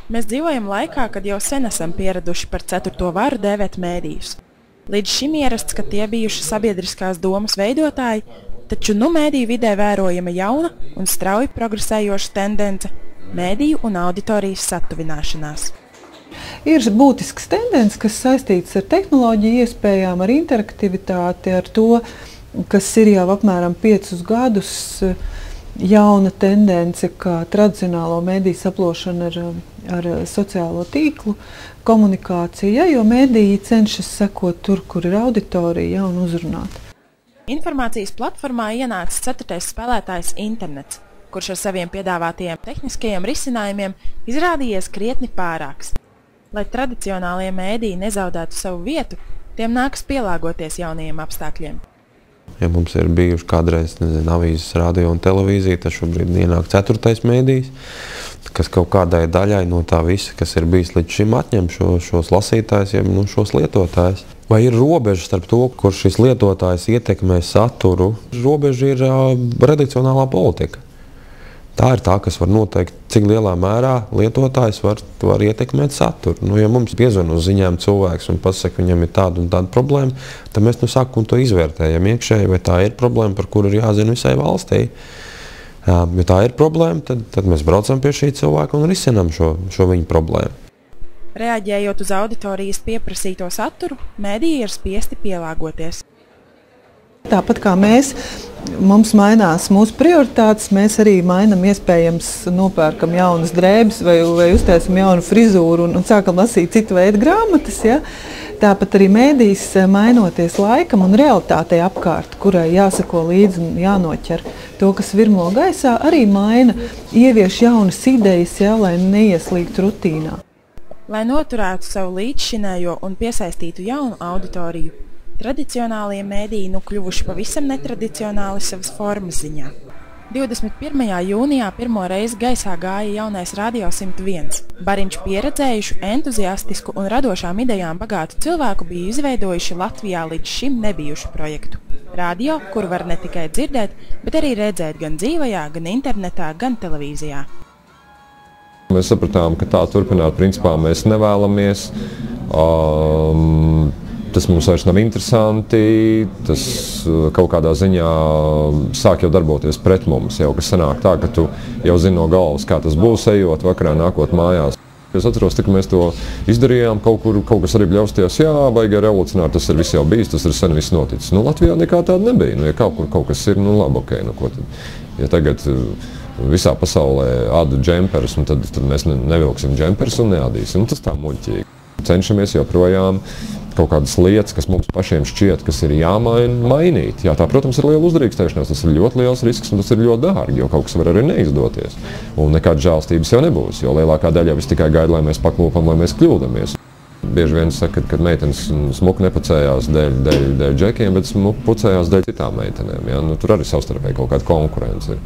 Mēs dzīvojam laikā, kad jau sen esam pieraduši par ceturto varu dēvēt mēdījus. Līdz šim ierasts, ka tie bijuši sabiedriskās domas veidotāji, taču mēdīju vidē vērojama jauna un strauji progresējoša tendence – mēdīju un auditorijas satuvināšanās. Ir būtisks tendence, kas saistīts ar tehnoloģiju iespējām, ar interaktivitāti, ar to, kas ir jau apmēram 5 gadus jauna tendence, kā tradicionālo mēdīju saplošana ar sociālo tīklu komunikāciju, jo mēdīji cenšas sekot tur, kur ir auditorija un uzrunāt. Informācijas platformā ienāca 4. spēlētājs internets, kurš ar saviem piedāvātajiem tehniskajiem risinājumiem izrādījies krietni pārāks. Lai tradicionālie mēdīji nezaudētu savu vietu, tiem nākas pielāgoties jaunajiem apstākļiem. Ja mums ir bijuši kādreiz, avīzes, radio un televīzija, tad šobrīd ienāk 4. mēdījis, kas kaut kādai daļai no tā visa, kas ir bijis līdz šim, atņem šos lasītājus, šos lietotājus. Vai ir robeža starp to, kur šis lietotājs ietekmē saturu? Robeža ir redakcionālā politika. Tā ir tā, kas var noteikt, cik lielā mērā lietotājs var ietekmēt saturu. Ja mums piezvan uz ziņām cilvēks un pasaka, viņam ir tāda un tāda problēma, tad mēs sākam to izvērtējam iekšēji, vai tā ir problēma, par kuru ir jāzina visai valstī. Ja tā ir problēma, tad mēs braucam pie šī cilvēka un risinām šo viņa problēmu. Reaģējot uz auditorijas pieprasīto saturu, mēdīji ir spiesti pielāgoties. Tāpat kā mums mainās mūsu prioritātes, mēs arī mainam, iespējams, nopērkam jaunas drēbes vai uztaisam jaunu frizūru un sākam lasīt citu veidu grāmatas. Ja? Tāpat arī mēdījis, mainoties laikam un realitātei apkārt, kurai jāsako līdzi un jānoķer to, kas virmo gaisā, arī maina, ievieš jaunas idejas, ja, lai neieslīgtu rutīnā. Lai noturētu savu līdzšinējo un piesaistītu jaunu auditoriju, tradicionālie mēdīji kļuvuši pavisam netradicionāli savas formas ziņā. 21. jūnijā pirmo reizi gaisā gāja jaunais Radio 101. Bariņš pieredzējušu, entuziastisku un radošām idejām bagātu cilvēku bija izveidojuši Latvijā līdz šim nebijušu projektu. Radio, kuru var ne tikai dzirdēt, bet arī redzēt gan dzīvajā, gan internetā, gan televīzijā. Mēs sapratām, ka tā turpināt principā mēs nevēlamies. Tas mums vairs nav interesanti, tas kaut kādā ziņā sāk jau darboties pret mums, jau kas sanāk tā, ka tu jau zini no galvas, kā tas būs ejot vakarā nākot mājās. Es atceros, ka mēs to izdarījām, kaut kas arī bļaustījās, jā, baigi revolucionāri, tas ir viss jau bijis, tas ir sen viss noticis. Latvijā nekā tāda nebija, ja kaut kas ir, labi, ok, ko tad, ja tagad visā pasaulē āda džemperus, tad mēs nevilksim džemperus un neādīsim, tas tā muļķīgi. Cenšamies joprojām kaut kādas lietas, kas mums pašiem šķiet, kas ir mainīt. Jā, tā, protams, ir liela uzdrīkstēšanās, tas ir ļoti liels risks un tas ir ļoti dārgi, jo kaut kas var arī neizdoties. Un nekādas žēlstības jau nebūs, jo lielākā daļa jau tikai gaida, lai mēs paklūpam, lai mēs kļūdamies. Bieži vien saka, ka meitenes smuku nepucējās dēļ džekiem, bet smuku pucējās dēļ citām meitenēm. Ja? Tur arī savstarpēji kaut kāda konkurence ir.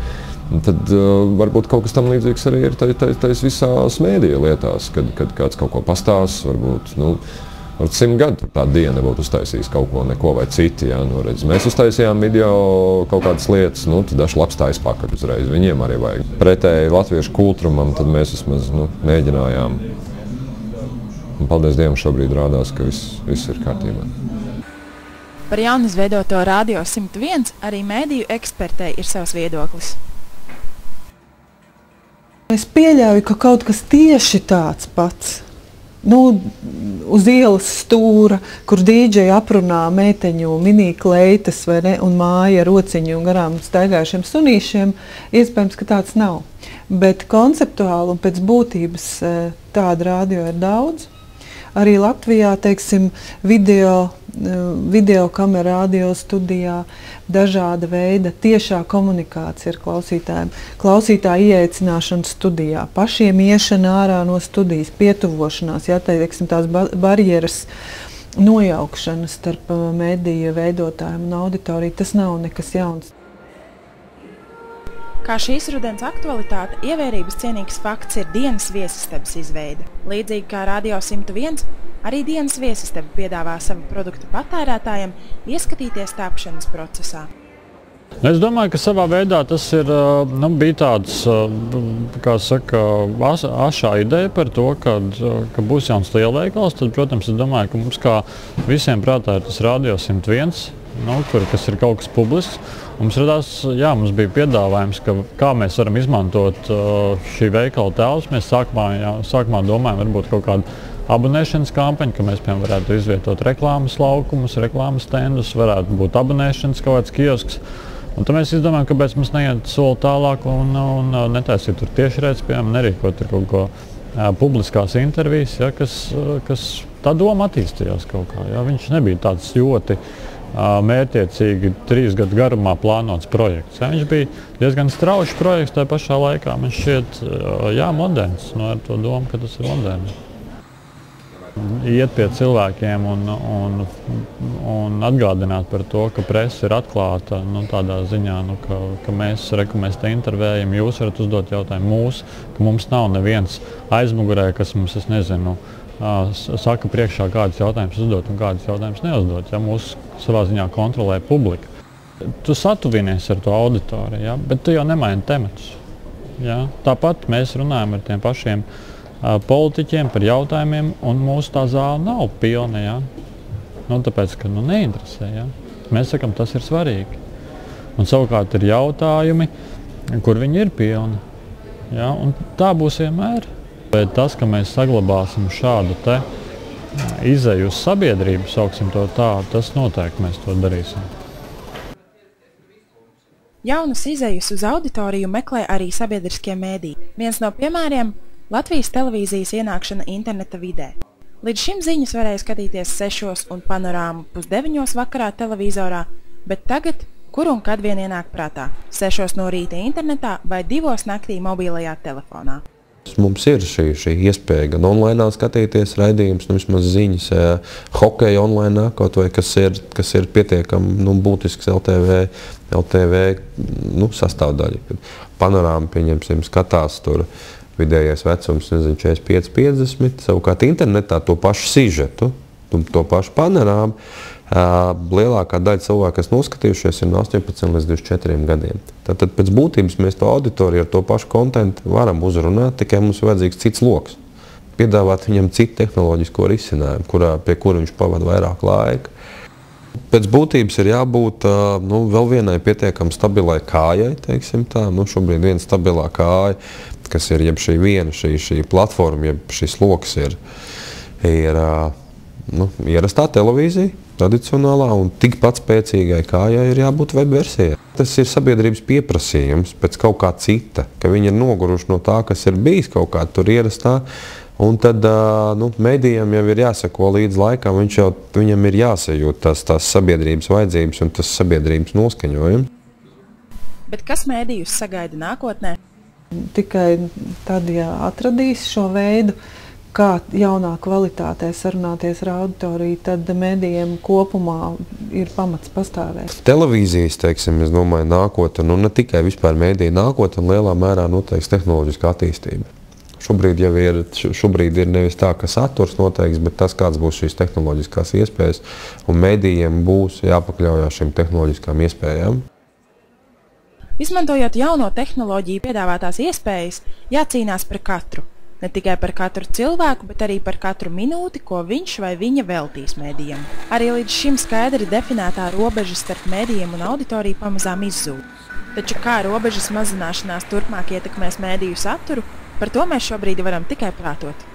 Un tad varbūt kaut kas tam līdzīgs arī ir tais visās mēdīju lietās, kad kāds kaut ko pastāsta, varbūt 100 gadu tā diena būtu uztaisījis kaut ko, neko vai citi. Ja? Mēs uztaisījām video kaut kādas lietas, tad daži labstājas pakaļ uzreiz. Viņiem arī vajag. Pretēji latviešu kultrumam, tad mēs vismaz mēģinājām. Un paldies Dievam, šobrīd rādās, ka viss ir kārtībā. Par jaunizveidoto Radio 101 arī mēdīju ekspertei ir savs viedoklis. Es pieļauju, ka kaut kas tieši tāds pats. Uz ielas stūra, kur dīdžeji aprunā meiteņu mini-kleitas un māja rociņu un garām staigājušiem sunīšiem, iespējams, ka tāds nav. Bet konceptuāli un pēc būtības tāda radio ir daudz. Arī Latvijā, teiksim, video kamera radio studijā, dažāda veida tiešā komunikācija ar klausītājiem, klausītāju ieaicināšana studijā, pašiem iešana ārā no studijas, pietuvošanās, teiksim, tās barjeras nojaukšanas starp mediju veidotājiem un auditoriju, tas nav nekas jauns. Kā šīs rudens aktualitāte, ievērības cienīgs fakts ir dienas viesistabas izveide. Līdzīgi kā Radio 101, arī dienas viesistaba piedāvā savu produktu patērētājiem ieskatīties tapšanas procesā. Es domāju, ka savā veidā tas bija tāds, kā saka, ašā ideja par to, ka būs jauns lielveikals. Tad, protams, es domāju, ka mums kā visiem prātā ir tas Radio 101, kas ir kaut kas publisks. Mums radās, mums bija piedāvājums, kā mēs varam izmantot šī veikala tēlus. Mēs sākumā domājam varbūt kaut kādu abonēšanas kampaņu, ka mēs, piemēram, varētu izvietot reklāmas laukumus, reklāmas stendus, varētu būt abonēšanas kaut kāds kiosks. Un tad mēs izdomājam, kāpēc mums neiet soli tālāk un netaisīt tur tiešraides, piemēram, nerīkot tur kaut ko publiskās intervijas, kas tā doma attīstījās kaut kā. Viņš nebija tāds ļoti mērķiecīgi 3 gadu garumā plānots projekts. Viņš bija diezgan straušs projekts, tā pašā laikā man šķiet, moderns, ar to domu, ka tas ir moderns. Iet pie cilvēkiem un atgādināt par to, ka presa ir atklāta tādā ziņā, ka mēs te intervējam, jūs varat uzdot jautājumu ka mums nav neviens aizmugurē, kas mums, es nezinu, saka priekšā kādus jautājumus uzdot un kādus jautājumus neuzdot. Mūs savā ziņā kontrolē publika. Tu satuvinies ar to auditoriju, bet tu jau nemaini tematus. Tāpat mēs runājam ar tiem pašiem politiķiem par jautājumiem, un mūsu tā zāle nav pilna, tāpēc, ka neinteresē. Mēs sakam, tas ir svarīgi. Un savukārt ir jautājumi, kur viņi ir pilni. Un tā būs vienmēr. Bet tas, ka mēs saglabāsim šādu te izeju uz sabiedrību, sauksim to tā, tas noteikti mēs to darīsim. Jaunas izejas uz auditoriju meklē arī sabiedriskie mēdīji. Viens no piemēriem – Latvijas televīzijas ienākšana interneta vidē. Līdz šim ziņas varēja skatīties 6 un panorāmu 8:30 vakarā televizorā, bet tagad, kur un kad vien ienāk prātā, 6 no rīta internetā vai 2 naktī mobilajā telefonā. Mums ir šī iespēja gan online skatīties raidījumus, vismaz ziņas, hokeja online, kaut vai kas ir pietiekami būtisks LTV sastāvdaļa. Panorāma, pieņemsim, skatās tur vidējais vecums, 45, 50, savukārt internetā to pašu sižetu, to pašu panorāmu, lielākā daļa cilvēku, kas noskatījušies, ir no 18 līdz 24 gadiem. Tātad pēc būtības mēs to auditoriju ar to pašu kontentu varam uzrunāt, tikai mums vajadzīgs cits loks. Piedāvāt viņam citu tehnoloģisko risinājumu, pie kura viņš pavada vairāk laika. Pēc būtības ir jābūt vēl vienai pietiekami stabilai kājai, teiksim tā. Šobrīd viena stabilā kāja, kas ir šī platforma, šis loks ir ierastā televīzija, tradicionālā, un tikpat spēcīgai kājai ir jābūt web versijai. Tas ir sabiedrības pieprasījums pēc kaut kā cita, ka viņi ir noguruši no tā, kas ir bijis kaut kā tur ierastā, un tad medijam jau ir jāsako līdz laikam, viņam ir jāsajūt tās sabiedrības vajadzības un tas sabiedrības noskaņojums. Bet kas medijus sagaida nākotnē? Tikai tad, ja atradīs šo veidu, kā jaunā kvalitātē sarunāties ar auditoriju, tad medijiem kopumā ir pamats pastāvēt. Televīzijas, teiksim, es domāju, nākotne, ne tikai vispār mediju nākotne, lielā mērā noteiks tehnoloģiska attīstība. Šobrīd ir nevis tā, ka saturs noteiks, bet tas, kāds būs šīs tehnoloģiskās iespējas, un medijiem būs jāpakļaujās šīm tehnoloģiskām iespējām. Izmantojot jauno tehnoloģiju piedāvātās iespējas, jācīnās par katru. Ne tikai par katru cilvēku, bet arī par katru minūti, ko viņš vai viņa veltīs medijam. Arī līdz šim skaidri definētā robeža starp medijiem un auditoriju pamazām izzūd. Taču kā robežas mazināšanās turpmāk ietekmēs mediju saturu, par to mēs šobrīd varam tikai prātot.